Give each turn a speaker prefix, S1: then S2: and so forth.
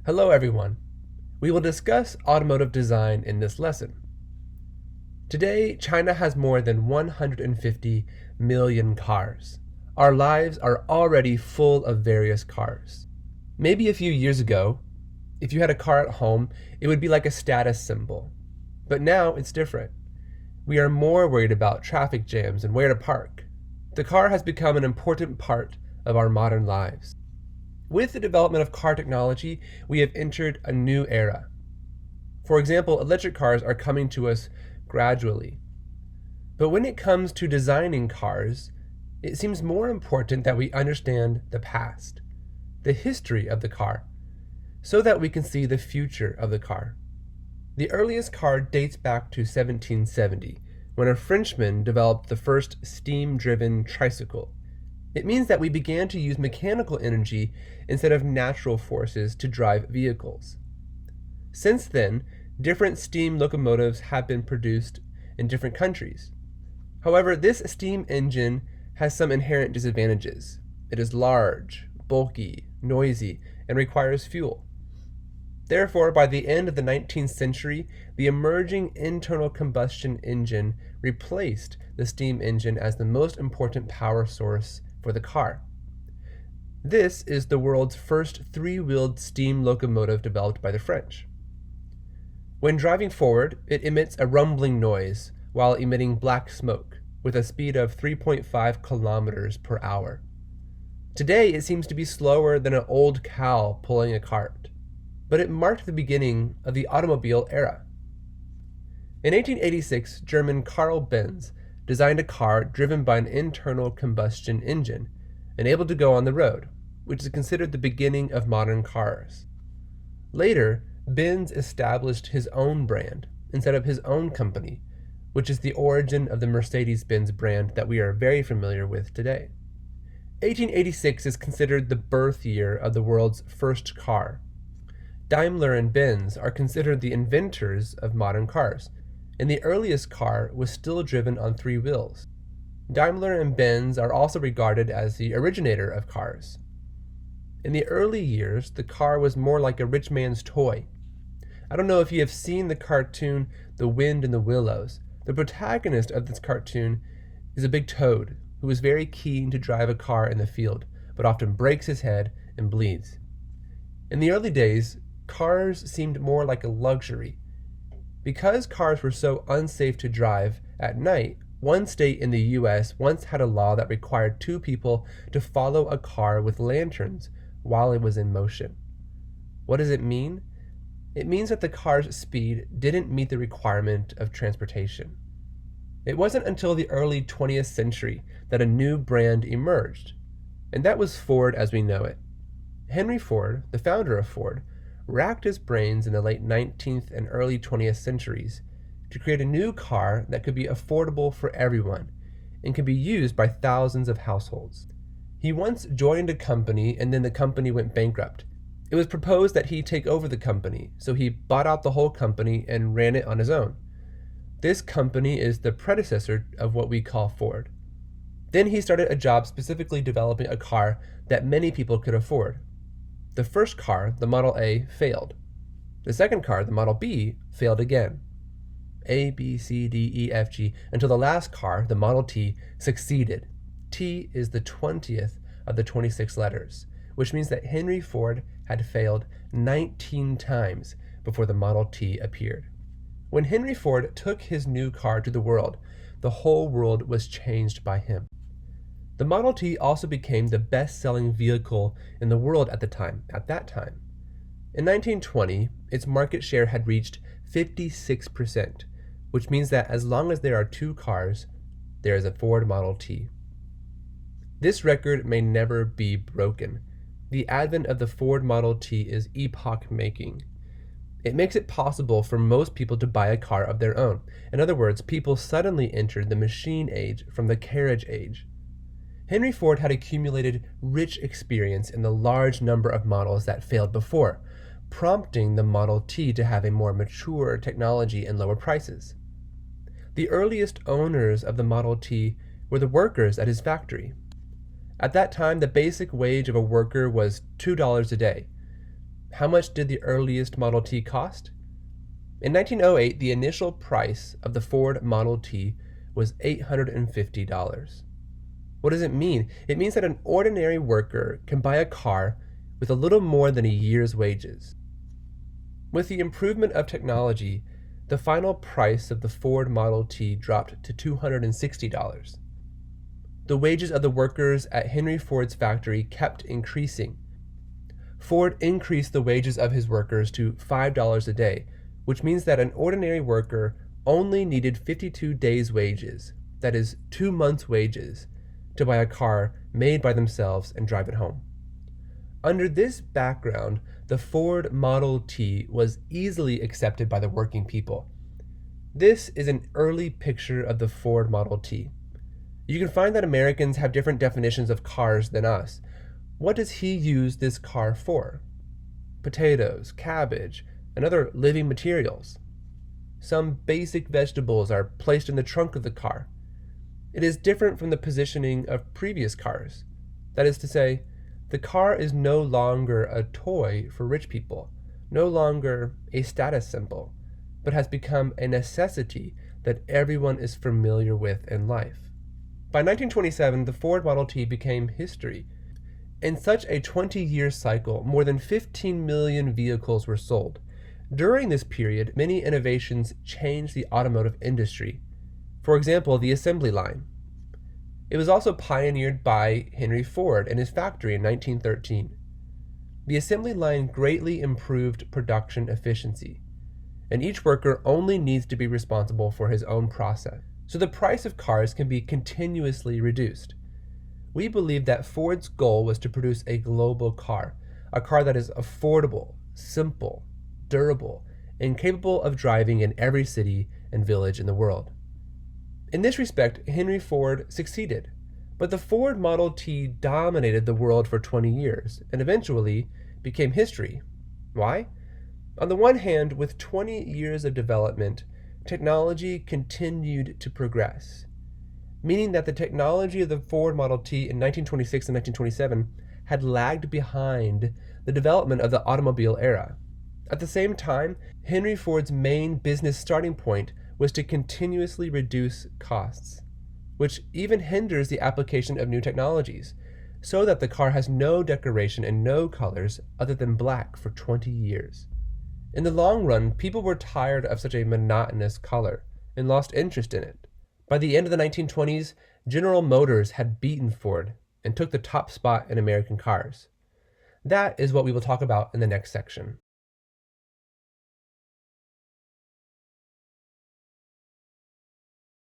S1: Hello everyone. We will discuss automotive design in this lesson. Today, China has more than 150 million cars. Our lives are already full of various cars. Maybe a few years ago, if you had a car at home, it would be like a status symbol. But now it's different. We are more worried about traffic jams and where to park. The car has become an important part of our modern lives. With the development of car technology, we have entered a new era. For example, electric cars are coming to us gradually. But when it comes to designing cars, it seems more important that we understand the past, the history of the car, so that we can see the future of the car. The earliest car dates back to 1770, when a Frenchman developed the first steam-driven tricycle. It means that we began to use mechanical energy instead of natural forces to drive vehicles. Since then, different steam locomotives have been produced in different countries. However, this steam engine has some inherent disadvantages. It is large, bulky, noisy, and requires fuel. Therefore, by the end of the 19th century, the emerging internal combustion engine replaced the steam engine as the most important power source for the car. This is the world's first three-wheeled steam locomotive developed by the French. When driving forward, it emits a rumbling noise while emitting black smoke with a speed of 3.5 kilometers per hour. Today, it seems to be slower than an old cow pulling a cart, but it marked the beginning of the automobile era. In 1886, German Carl Benz designed a car driven by an internal combustion engine and able to go on the road, which is considered the beginning of modern cars. Later, Benz established his own brand instead of his own company, which is the origin of the Mercedes-Benz brand that we are very familiar with today. 1886 is considered the birth year of the world's first car. Daimler and Benz are considered the inventors of modern cars, and the earliest car was still driven on three wheels. Daimler and Benz are also regarded as the originator of cars. In the early years, the car was more like a rich man's toy. I don't know if you have seen the cartoon The Wind in the Willows. The protagonist of this cartoon is a big toad who is very keen to drive a car in the field, but often breaks his head and bleeds. In the early days, cars seemed more like a luxury. Because cars were so unsafe to drive at night, one state in the US once had a law that required two people to follow a car with lanterns while it was in motion. What does it mean? It means that the car's speed didn't meet the requirement of transportation. It wasn't until the early 20th century that a new brand emerged, and that was Ford as we know it. Henry Ford, the founder of Ford, racked his brains in the late 19th and early 20th centuries to create a new car that could be affordable for everyone and could be used by thousands of households. He once joined a company and then the company went bankrupt. It was proposed that he take over the company, so he bought out the whole company and ran it on his own. This company is the predecessor of what we call Ford. Then he started a job specifically developing a car that many people could afford. The first car, the Model A, failed. The second car, the Model B, failed again. A, B, C, D, E, F, G, until the last car, the Model T, succeeded. T is the 20th of the 26 letters, which means that Henry Ford had failed 19 times before the Model T appeared. When Henry Ford took his new car to the world, the whole world was changed by him. The Model T also became the best-selling vehicle in the world at that time. In 1920, its market share had reached 56%, which means that as long as there are two cars, there is a Ford Model T. This record may never be broken. The advent of the Ford Model T is epoch-making. It makes it possible for most people to buy a car of their own. In other words, people suddenly entered the machine age from the carriage age. Henry Ford had accumulated rich experience in the large number of models that failed before, prompting the Model T to have a more mature technology and lower prices. The earliest owners of the Model T were the workers at his factory. At that time, the basic wage of a worker was $2 a day. How much did the earliest Model T cost? In 1908, the initial price of the Ford Model T was $850. What does it mean? It means that an ordinary worker can buy a car with a little more than a year's wages. With the improvement of technology, the final price of the Ford Model T dropped to $260. The wages of the workers at Henry Ford's factory kept increasing. Ford increased the wages of his workers to $5 a day, which means that an ordinary worker only needed 52 days' wages, that is, 2 months' wages, to buy a car made by themselves and drive it home. Under this background, the Ford Model T was easily accepted by the working people. This is an early picture of the Ford Model T. You can find that Americans have different definitions of cars than us. What does he use this car for? Potatoes, cabbage, and other living materials. Some basic vegetables are placed in the trunk of the car. It is different from the positioning of previous cars. That is to say, the car is no longer a toy for rich people, no longer a status symbol, but has become a necessity that everyone is familiar with in life. By 1927, the Ford Model T became history. In such a 20-year cycle, more than 15 million vehicles were sold. During this period, many innovations changed the automotive industry. For example, the assembly line. It was also pioneered by Henry Ford in his factory in 1913. The assembly line greatly improved production efficiency, and each worker only needs to be responsible for his own process, so the price of cars can be continuously reduced. We believe that Ford's goal was to produce a global car, a car that is affordable, simple, durable, and capable of driving in every city and village in the world. In this respect, Henry Ford succeeded, but the Ford Model T dominated the world for 20 years and eventually became history. Why? On the one hand, with 20 years of development, technology continued to progress, meaning that the technology of the Ford Model T in 1926 and 1927 had lagged behind the development of the automobile era. At the same time, Henry Ford's main business starting point was to continuously reduce costs, which even hinders the application of new technologies, so that the car has no decoration and no colors other than black for 20 years. In the long run, people were tired of such a monotonous color and lost interest in it. By the end of the 1920s, General Motors had beaten Ford and took the top spot in American cars. That is what we will talk about in the next section.